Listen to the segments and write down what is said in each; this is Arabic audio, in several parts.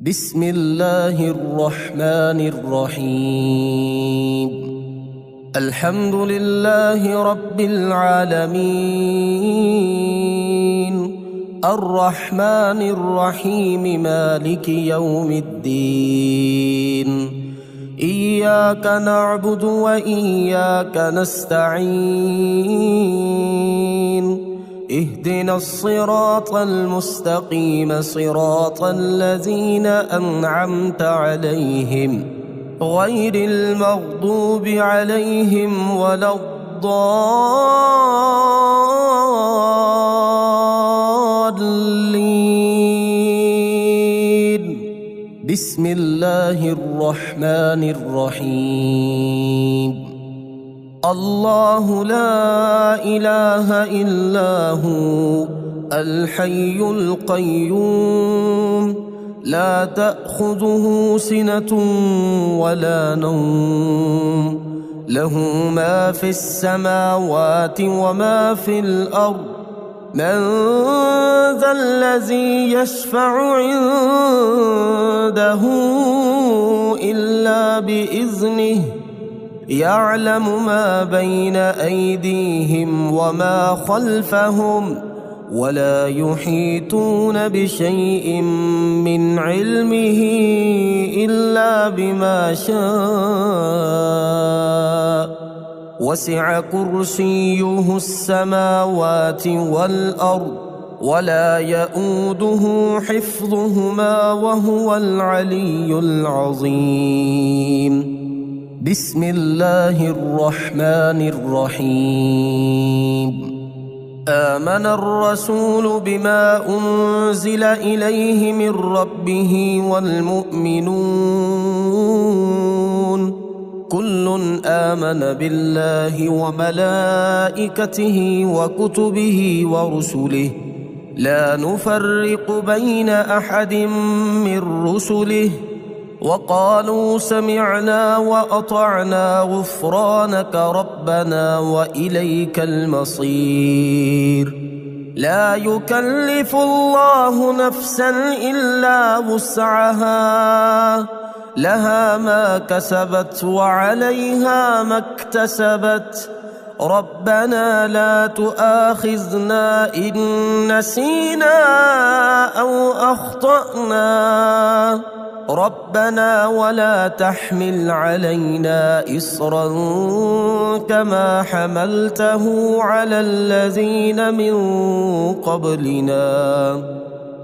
بسم الله الرحمن الرحيم. الحمد لله رب العالمين، الرحمن الرحيم، مالك يوم الدين. إياك نعبد وإياك نستعين. اهدنا الصراط المستقيم، صراط الذين أنعمت عليهم غير المغضوب عليهم ولا الضالين. بسم الله الرحمن الرحيم. الله لا إله إلا هو الحي القيوم، لا تأخذه سنة ولا نوم، له ما في السماوات وما في الأرض. من ذا الذي يشفع عنده إلا بإذنه، يعلم ما بين أيديهم وما خلفهم، ولا يحيطون بشيء من علمه إلا بما شاء. وسع كرسيه السماوات والأرض، ولا يؤوده حفظهما، وهو العلي العظيم. بسم الله الرحمن الرحيم. آمن الرسول بما أنزل إليه من ربه والمؤمنون كل آمن بالله وملائكته وكتبه ورسله، لا نفرق بين أحد من رسله، وقالوا سمعنا وأطعنا غفرانك ربنا وإليك المصير. لا يكلف الله نفسا إلا وسعها، لها ما كسبت وعليها ما اكتسبت. ربنا لا تؤاخذنا إن نسينا أو أخطأنا، ربنا ولا تحمل علينا إصرا كما حملته على الذين من قبلنا،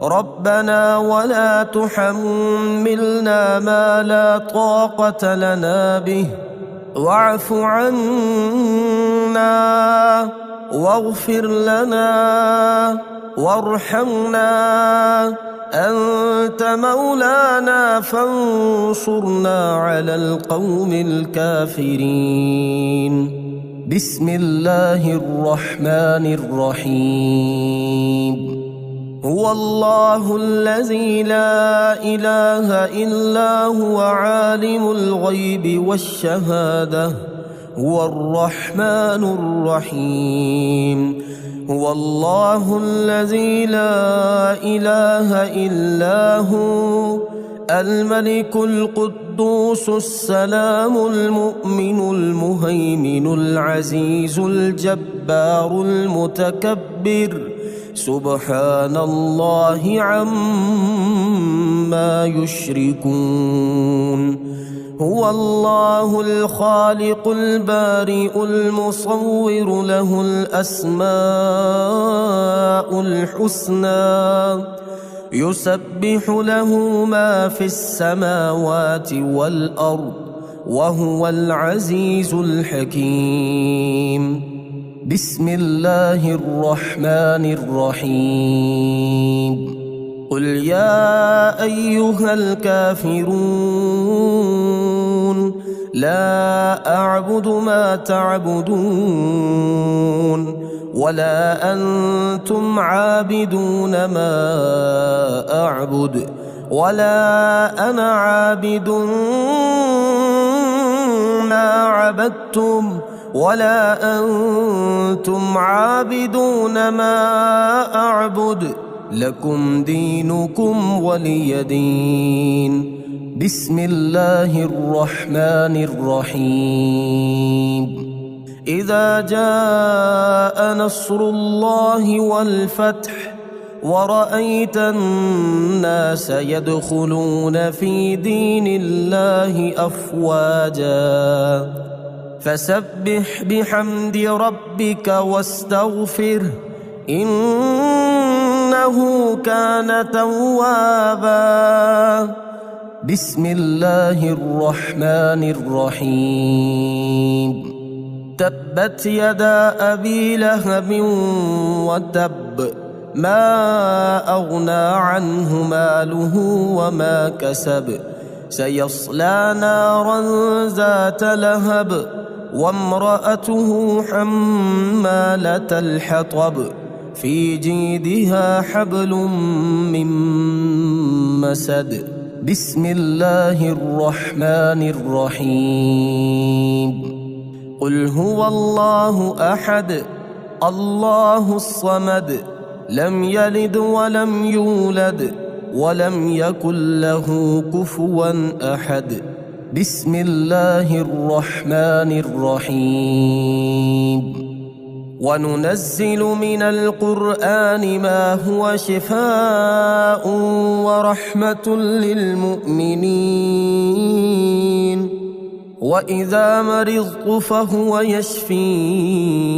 ربنا ولا تحملنا ما لا طاقة لنا به، واعف عنا واغفر لنا وارحمنا، أنت مولانا فانصرنا على القوم الكافرين. بسم الله الرحمن الرحيم. هو الله الذي لا إله إلا هو عالم الغيب والشهادة، هو الرحمن الرحيم. هو الله الذي لا إله إلا هو الملك القدوس السلام المؤمن المهيمن العزيز الجبار المتكبر، سبحان الله عما يشركون. هو الله الخالق البارئ المصور، له الأسماء الحسنى، يسبح له ما في السماوات والأرض، وهو العزيز الحكيم. بسم الله الرحمن الرحيم. قل يا أيها الكافرون لا أعبد ما تعبدون، ولا أنتم عابدون ما أعبد، ولا أنا عابد ما عبدتم، ولا أنتم عابدون ما أعبد، لكم دينكم ولي دين. بسم الله الرحمن الرحيم. إذا جاء نصر الله والفتح ورأيت الناس يدخلون في دين الله أفواجا فسبح بحمد ربك واستغفره إنه كان توابا. بسم الله الرحمن الرحيم. تبت يدا أبي لهب وتب ما أغنى عنه ماله وما كسب سيصلى نارا ذات لهب وامرأته حمالة الحطب في جيدها حبل من مسد. بسم الله الرحمن الرحيم. قل هو الله أحد الله الصمد لم يلد ولم يولد ولم يكن له كفوا أحد. بسم الله الرحمن الرحيم. وننزل من القرآن ما هو شفاء ورحمة للمؤمنين وإذا مرضت فهو يشفين.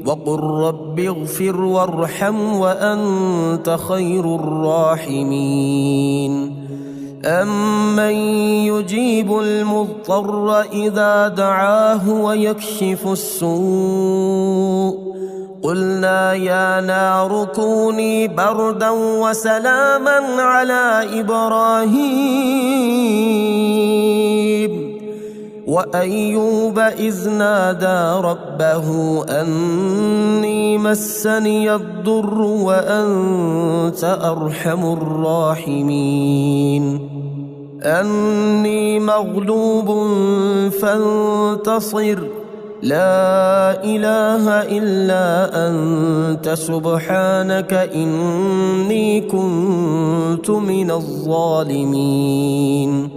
وقل رب اغفر وارحم وأنت خير الراحمين. أمن يجيب المضطر إذا دعاه ويكشف السوء قلنا يا نار كوني بردا وسلاما على إبراهيم وأيوب إذ نادى ربه أني مسني الضر وأنت أرحم الراحمين. أني مغلوب فانتصر لا إله إلا أنت سبحانك إني كنت من الظالمين.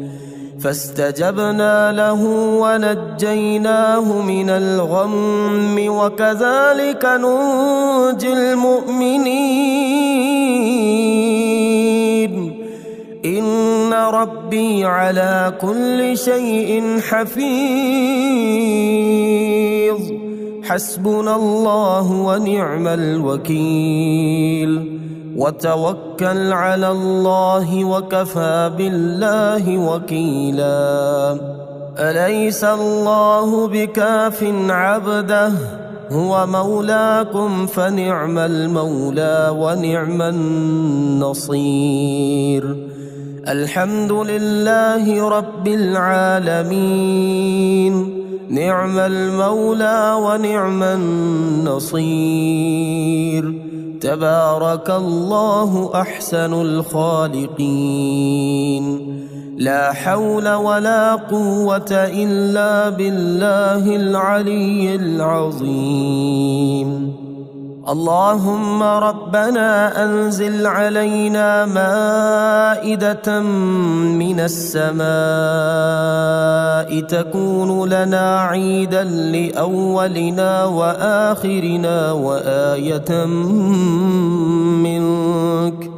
فاستجبنا له ونجيناه من الغم وكذلك ننجي المؤمنين. إن ربي على كل شيء حفيظ. حسبنا الله ونعم الوكيل. وتوكل على الله وكفى بالله وكيلا. أليس الله بكاف عبده هو مولاكم فنعم المولى ونعم النصير. الحمد لله رب العالمين. نعم المولى ونعم النصير. تبارك الله أحسن الخالقين. لا حول ولا قوة إلا بالله العلي العظيم. اللهم ربنا أنزل علينا مائدة من السماء تكون لنا عيدا لأولنا وآخرنا وآية منك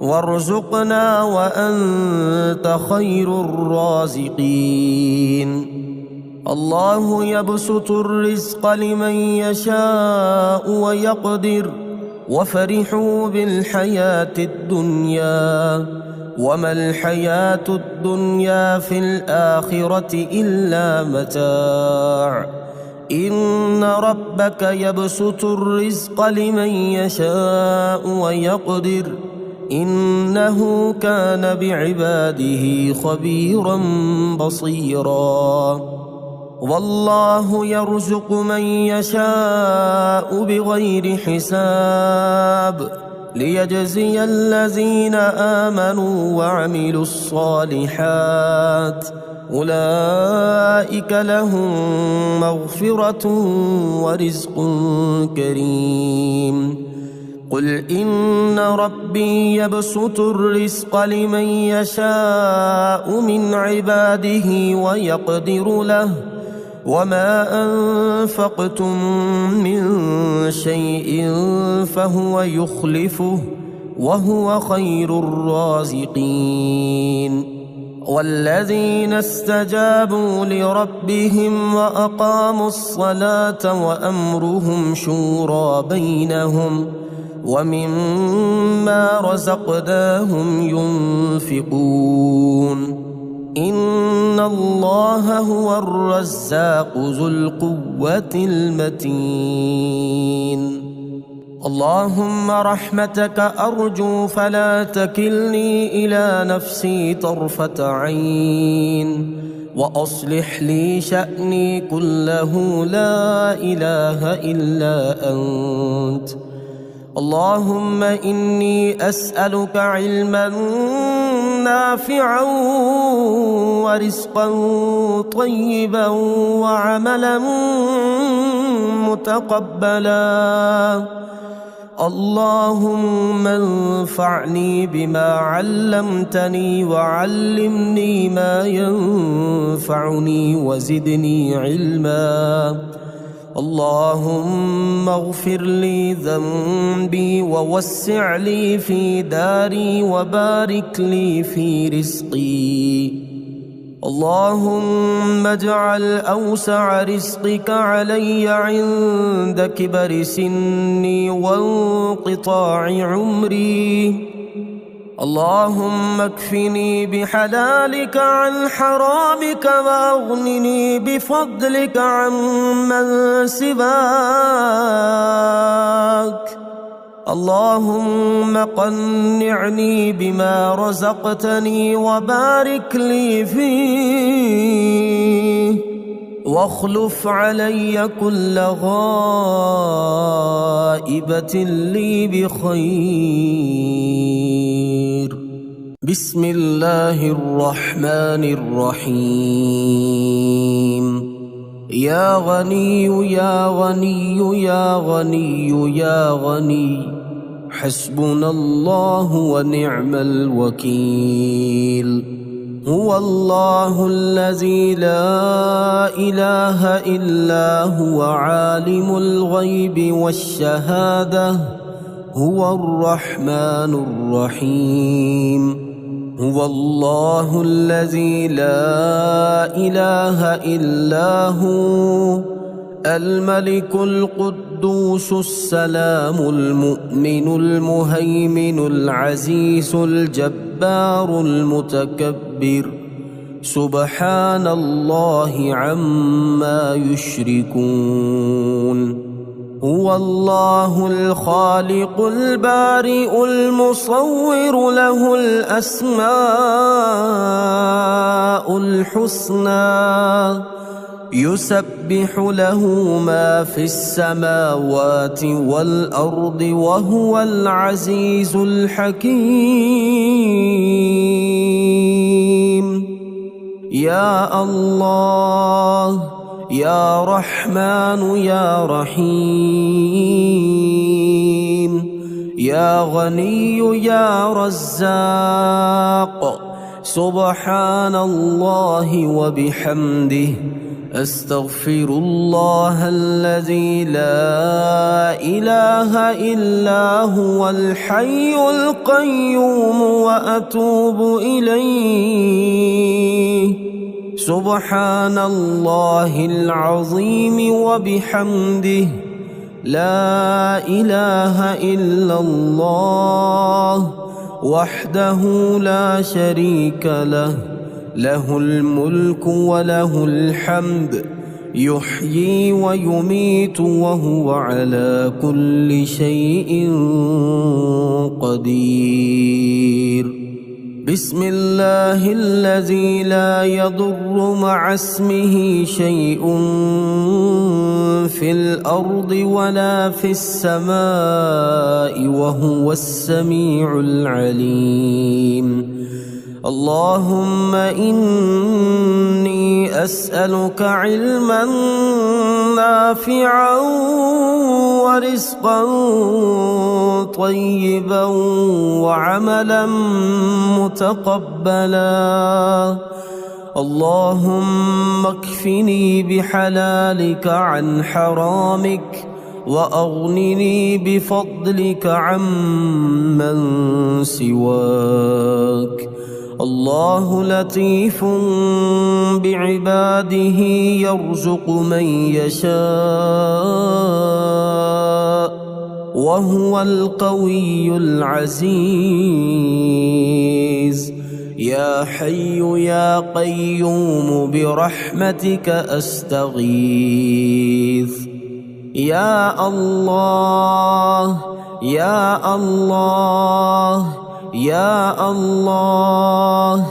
وارزقنا وأنت خير الرازقين. الله يبسط الرزق لمن يشاء ويقدر وفرحوا بالحياة الدنيا وما الحياة الدنيا في الآخرة إلا متاع. إن ربك يبسط الرزق لمن يشاء ويقدر إنه كان بعباده خبيرا بصيرا. والله يرزق من يشاء بغير حساب ليجزي الذين آمنوا وعملوا الصالحات أولئك لهم مغفرة ورزق كريم. قل إن ربي يبسط الرزق لمن يشاء من عباده ويقدر له وما أنفقتم من شيء فهو يخلفه وهو خير الرازقين والذين استجابوا لربهم وأقاموا الصلاة وأمرهم شورى بينهم ومما رزقناهم ينفقون إن الله هو الرزاق ذو القوة المتين اللهم رحمتك أرجو فلا تكلني إلى نفسي طرفة عين وأصلح لي شأني كله لا إله إلا أنت اللهم إني أسألك علما نافعا ورزقا طيبا وعملا متقبلا اللهم انفعني بما علمتني وعلمني ما ينفعني وزدني علما اللهم اغفر لي ذنبي ووسع لي في داري وبارك لي في رزقي اللهم اجعل أوسع رزقك علي عند كبر سني وانقطاع عمري اللهم اكفني بحلالك عن حرامك واغنني بفضلك عمن سواك اللهم قنعني بما رزقتني وبارك لي فيه واخلف علي كل غائبة لي بخير بسم الله الرحمن الرحيم يا غني يا غني يا غني يا غني حسبنا الله ونعم الوكيل هو الله الذي لا إله إلا هو عالم الغيب والشهادة هو الرحمن الرحيم هو الله الذي لا إله إلا هو الملك القدوس السلام المؤمن المهيمن العزيز الجبار المتكبر سبحان الله عما يشركون هو الله الخالق البارئ المصور له الأسماء الحسنى يسبح له ما في السماوات والأرض وهو العزيز الحكيم يا الله يا رحمن يا رحيم يا غني يا رزاق سبحان الله وبحمده أستغفر الله الذي لا إله إلا هو الحي القيوم وأتوب إليه سبحان الله العظيم وبحمده لا إله إلا الله وحده لا شريك له له الملك وله الحمد يحيي ويميت وهو على كل شيء قدير بسم الله الذي لا يضر مع اسمه شيء في الأرض ولا في السماء وهو السميع العليم اللهم إني أسألك علما نافعا ورزقا طيبا وعملا متقبلا. اللهم اكفني بحلالك عن حرامك وأغنني بفضلك عمن سواك. الله لطيف بعباده يرزق من يشاء وهو القوي العزيز. يا حي يا قيوم برحمتك أستغيث. يا الله يا الله يا الله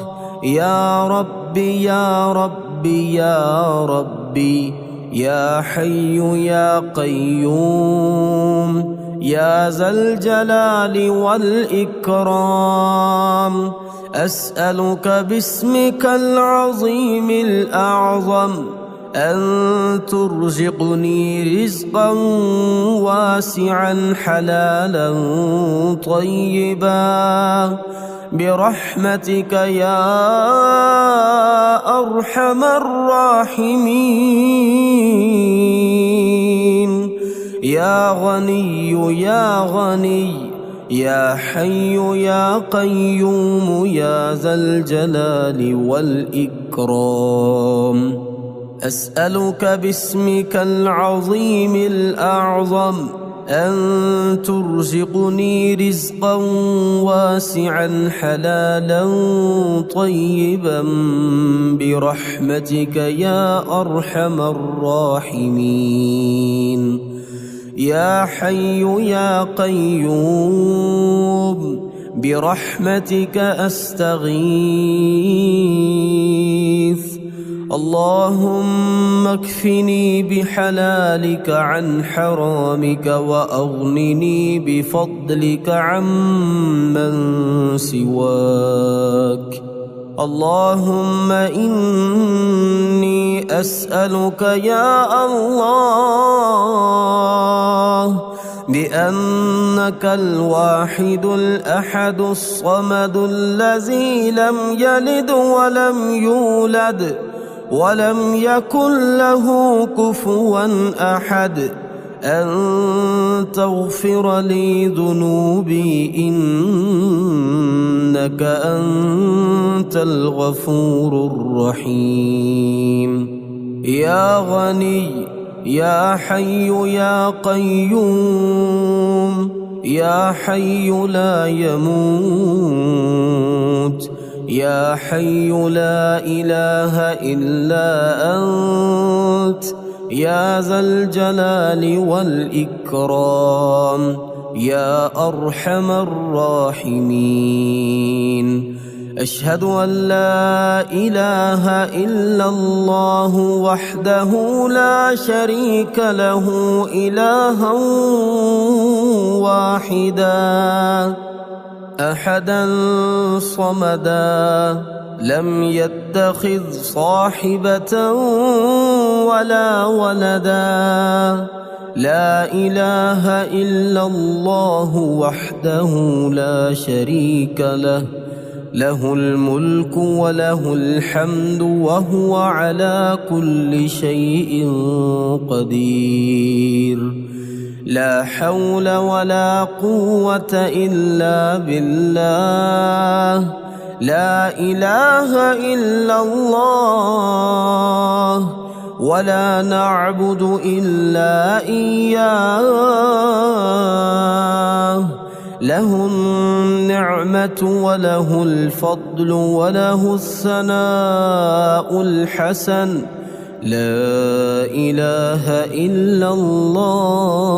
يا ربي يا ربي يا ربي يا حي يا قيوم يا ذا الجلال والإكرام. أسألك باسمك العظيم الأعظم أن ترزقني رزقا واسعا حلالا طيبا برحمتك يا أرحم الراحمين. يا غني يا غني يا حي يا قيوم يا ذا الجلال والإكرام. أسألك باسمك العظيم الأعظم أن ترزقني رزقا واسعا حلالا طيبا برحمتك يا أرحم الراحمين. يا حي يا قيوم برحمتك أستغيث. اللهم اكفني بحلالك عن حرامك وأغنني بفضلك عمن سواك. اللهم إني أسألك يا الله بأنك الواحد الأحد الصمد الذي لم يلد ولم يولد ولم يكن له كفوا أحد أن تغفر لي ذنوبي إنك أنت الغفور الرحيم. يا غني يا حي يا قيوم يا حي لا يموت يا حي لا إله إلا أنت يا ذا الجلال والإكرام يا أرحم الراحمين. أشهد أن لا إله إلا الله وحده لا شريك له إلها واحدا أحدا صمدا لم يتخذ صاحبة ولا ولدا. لا إله إلا الله وحده لا شريك له له الملك وله الحمد وهو على كل شيء قدير. لا حول ولا قوة إلا بالله. لا إله إلا الله ولا نعبد إلا إياه. له النعمة وله الفضل وله الثناء الحسن. لا إله إلا الله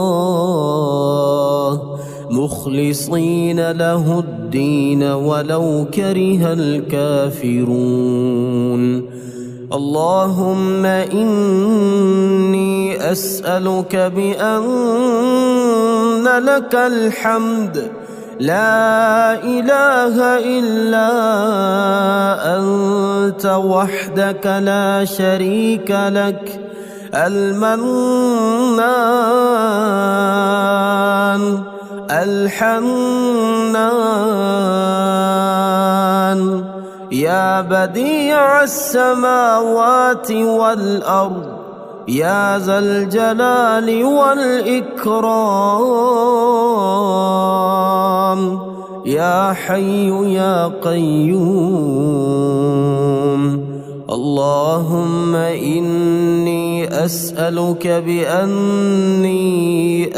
مخلصين له الدين ولو كره الكافرون. اللهم إني أسألك بأن لك الحمد لا إله إلا أنت وحدك لا شريك لك المنان الحنان يا بديع السماوات والأرض يا ذا الجلال والإكرام يا حي يا قيوم. اللهم إني أسألك بأني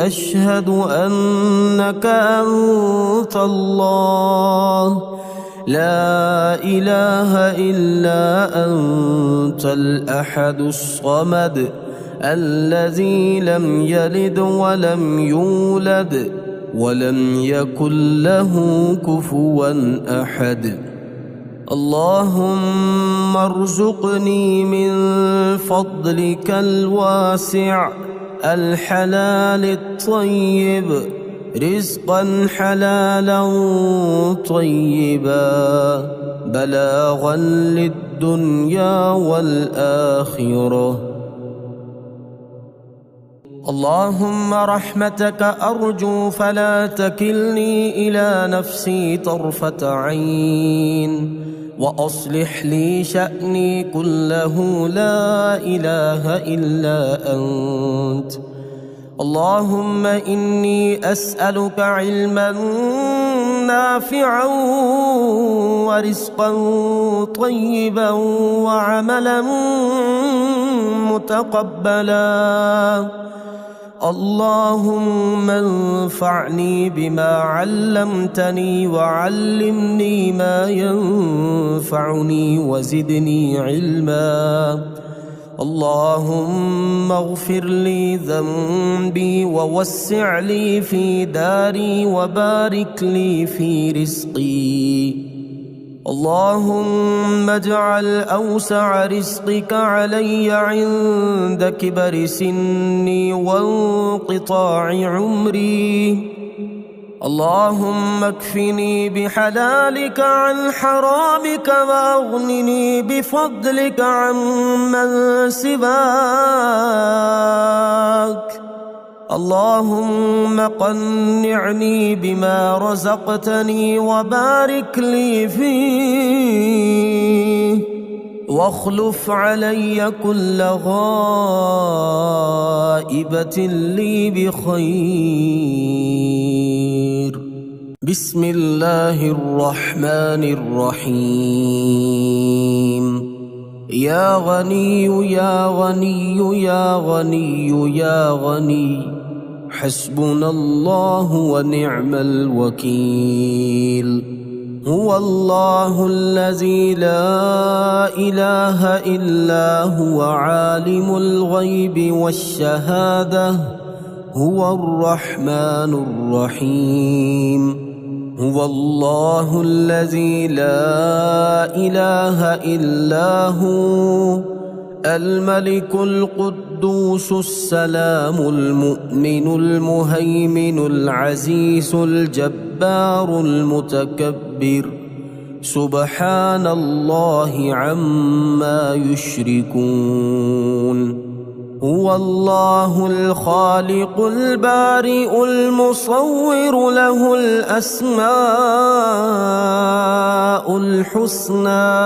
أشهد أنك أنت الله لا إله إلا أنت الأحد الصمد الذي لم يلد ولم يولد ولم يكن له كفوا أحد. اللهم ارزقني من فضلك الواسع الحلال الطيب رزقا حلالا طيبا بلاغا للدنيا والآخرة. اللهم رحمتك أرجو فلا تكلني إلى نفسي طرفة عين وأصلح لي شأني كله لا إله إلا أنت. اللهم إني أسألك علما نافعا ورزقا طيبا وعملا متقبلا. اللهم انفعني بما علمتني وعلمني ما ينفعني وزدني علما. اللهم اغفر لي ذنبي ووسع لي في داري وبارك لي في رزقي. اللهم اجعل أوسع رزقك علي عند كبر سني وانقطاع عمري. اللهم اكفني بحلالك عن حرامك واغنني بفضلك عمن سواك. اللهم قنعني بما رزقتني وبارك لي فيه واخلف علي كل غائبة لي بخير. بسم الله الرحمن الرحيم. يا غني يا غني يا غني يا غني حسبنا الله ونعم الوكيل. هو الله الذي لا إله إلا هو عالم الغيب والشهادة هو الرحمن الرحيم. هو الله الذي لا إله إلا هو الملك القدوس السلام المؤمن المهيمن العزيز الجبار المتكبر سبحان الله عما يشركون. هو الله الخالق البارئ المصور له الأسماء الحسنى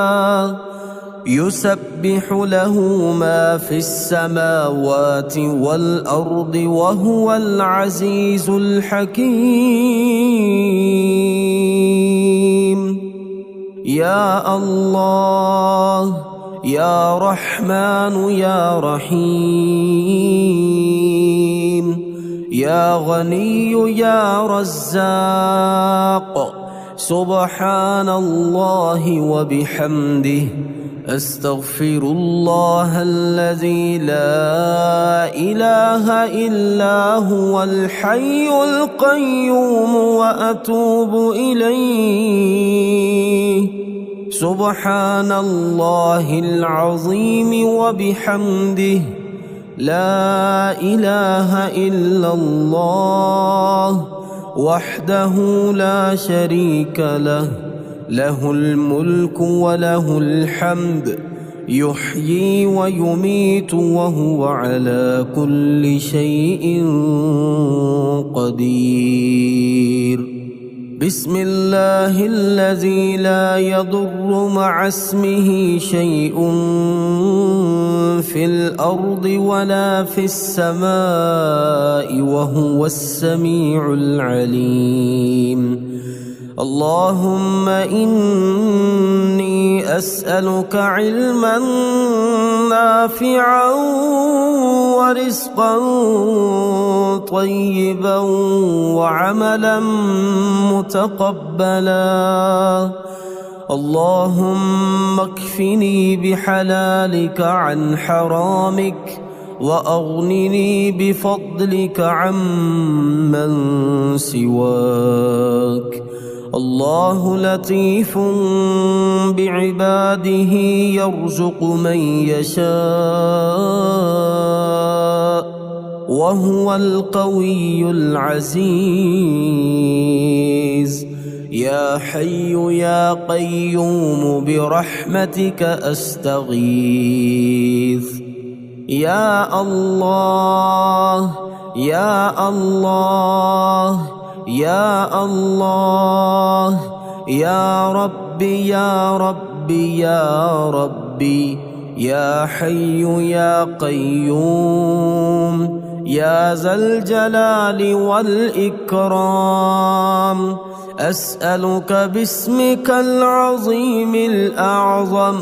يسبح له ما في السماوات والأرض وهو العزيز الحكيم. يا الله يا رحمن يا رحيم يا غني يا رزاق سبحان الله وبحمده أستغفر الله الذي لا إله إلا هو الحي القيوم وأتوب إليه. سبحان الله العظيم وبحمده لا إله إلا الله وحده لا شريك له له الملك وله الحمد يحيي ويميت وهو على كل شيء قدير. بسم الله الذي لا يضر مع اسمه شيء في الأرض ولا في السماء وهو السميع العليم. اللهم إني أسألك علما نافعا ورزقا طيبا وعملا متقبلا. اللهم اكفني بحلالك عن حرامك وأغنني بفضلك عمن سواك. الله لطيف بعباده يرزق من يشاء وهو القوي العزيز. يا حي يا قيوم برحمتك أستغيث. يا الله يا الله يا الله يا ربي يا ربي يا ربي يا حي يا قيوم يا ذا الجلال والإكرام. أسألك باسمك العظيم الأعظم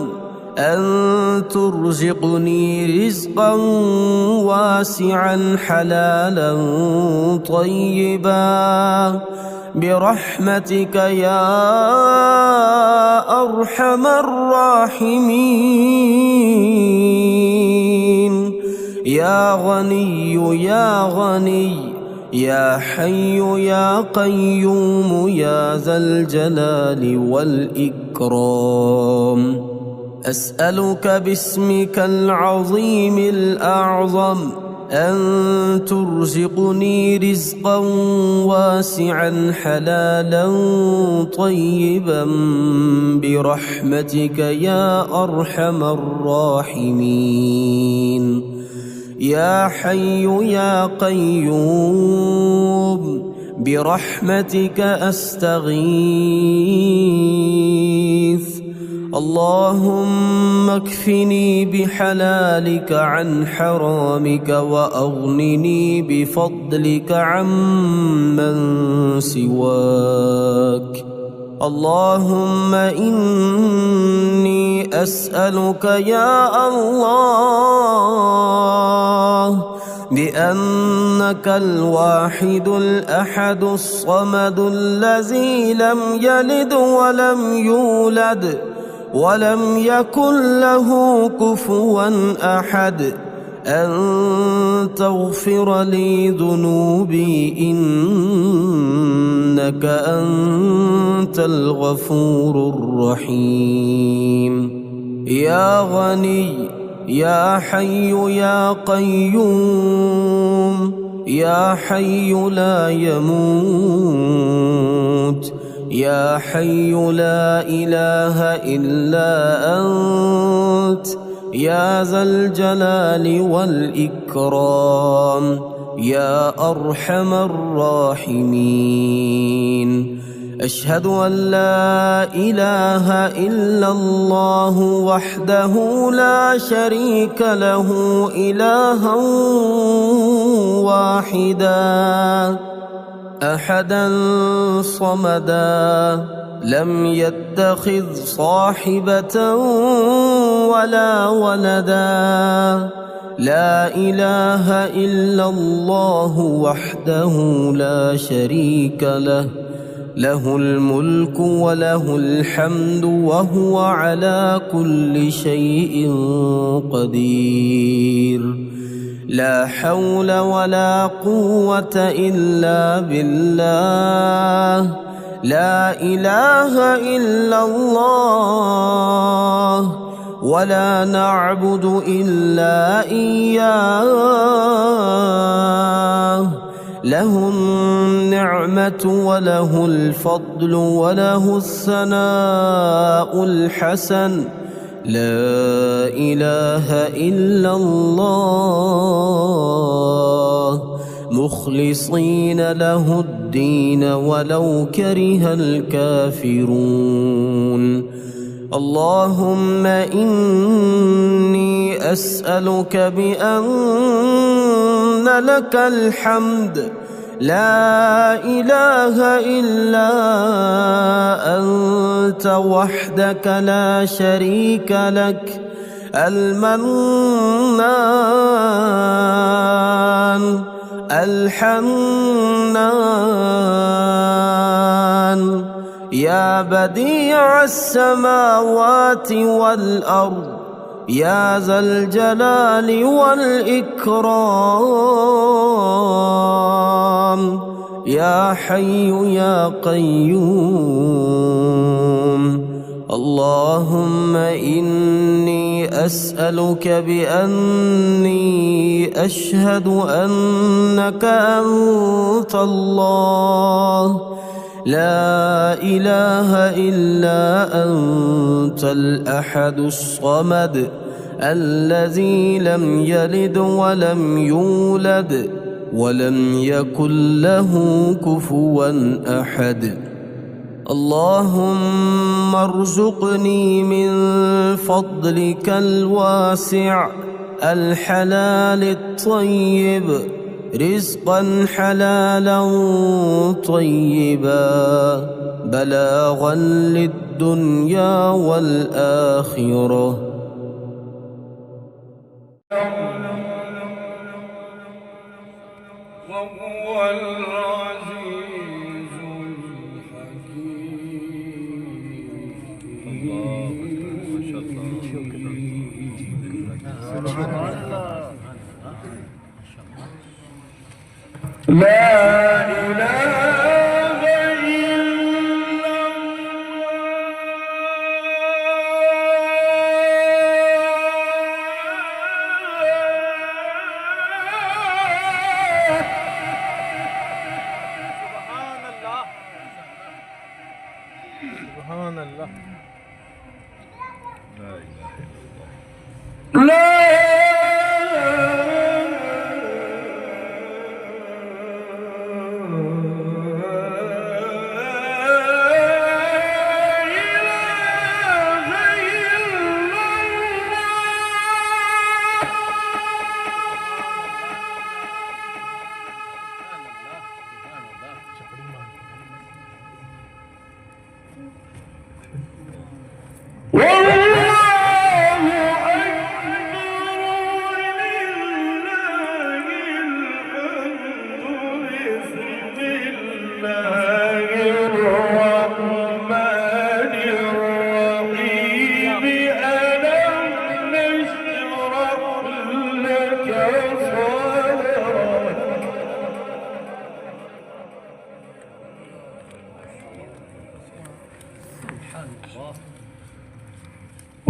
أن ترزقني رزقا واسعا حلالا طيبا برحمتك يا أرحم الراحمين. يا غني يا غني يا حي يا قيوم يا ذا الجلال والإكرام. أسألك باسمك العظيم الأعظم أن ترزقني رزقا واسعا حلالا طيبا برحمتك يا أرحم الراحمين. يا حي يا قيوم برحمتك أستغيث. اللهم اكفني بحلالك عن حرامك وأغنني بفضلك عمن سواك. اللهم إني أسألك يا الله بأنك الواحد الأحد الصمد الذي لم يلد ولم يولد ولم يكن له كفوا أحد أن تغفر لي ذنوبي إنك أنت الغفور الرحيم. يا غني يا حي يا قيوم يا حي لا يموت يا حي لا إله إلا أنت يا ذا الجلال والإكرام يا أرحم الراحمين. أشهد أن لا إله إلا الله وحده لا شريك له إلها واحدا أحدا صمدا لم يتخذ صاحبة ولا ولدا. لا إله إلا الله وحده لا شريك له له الملك وله الحمد وهو على كل شيء قدير. لا حول ولا قوة إلا بالله. لا إله إلا الله ولا نعبد إلا إياه. له النعمة وله الفضل وله الثناء الحسن. لا إله إلا الله مخلصين له الدين ولو كره الكافرون. اللهم إني أسألك بأن لك الحمد لا إله إلا أنت وحدك لا شريك لك المنان الحنان يا بديع السماوات والأرض يا ذا الجلال والإكرام يا حي يا قيوم. اللهم إني أسألك بأني أشهد أنك أنت الله لا إله إلا أنت الأحد الصمد الذي لم يلد ولم يولد ولم يكن له كفوا أحد. اللهم ارزقني من فضلك الواسع الحلال الطيب رزقا حلالا طيبا بلاغا للدنيا والآخرة. وهو العزيز الحكيم. لا إله إلا سبحان الله. لا إله إلا الله. لا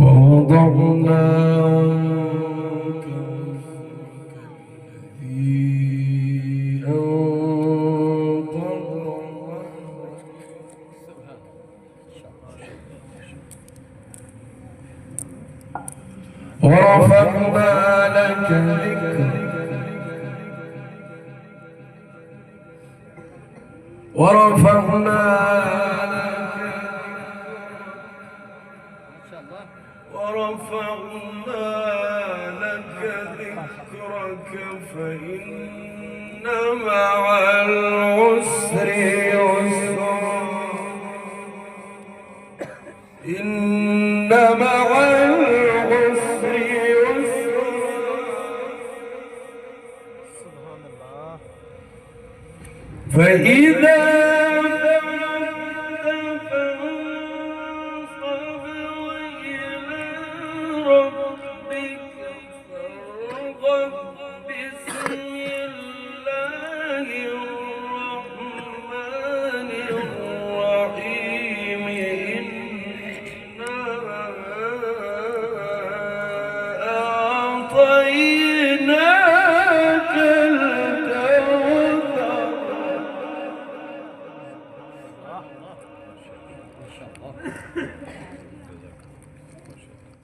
ووضعنا عنك الذي أنقض ورفعنا لك ذكرك ورفعنا لك ذكرك فإن مع العسر يسرا إن مع العسر يسرا. سبحان الله. فإذا ربك فارغب بسم الله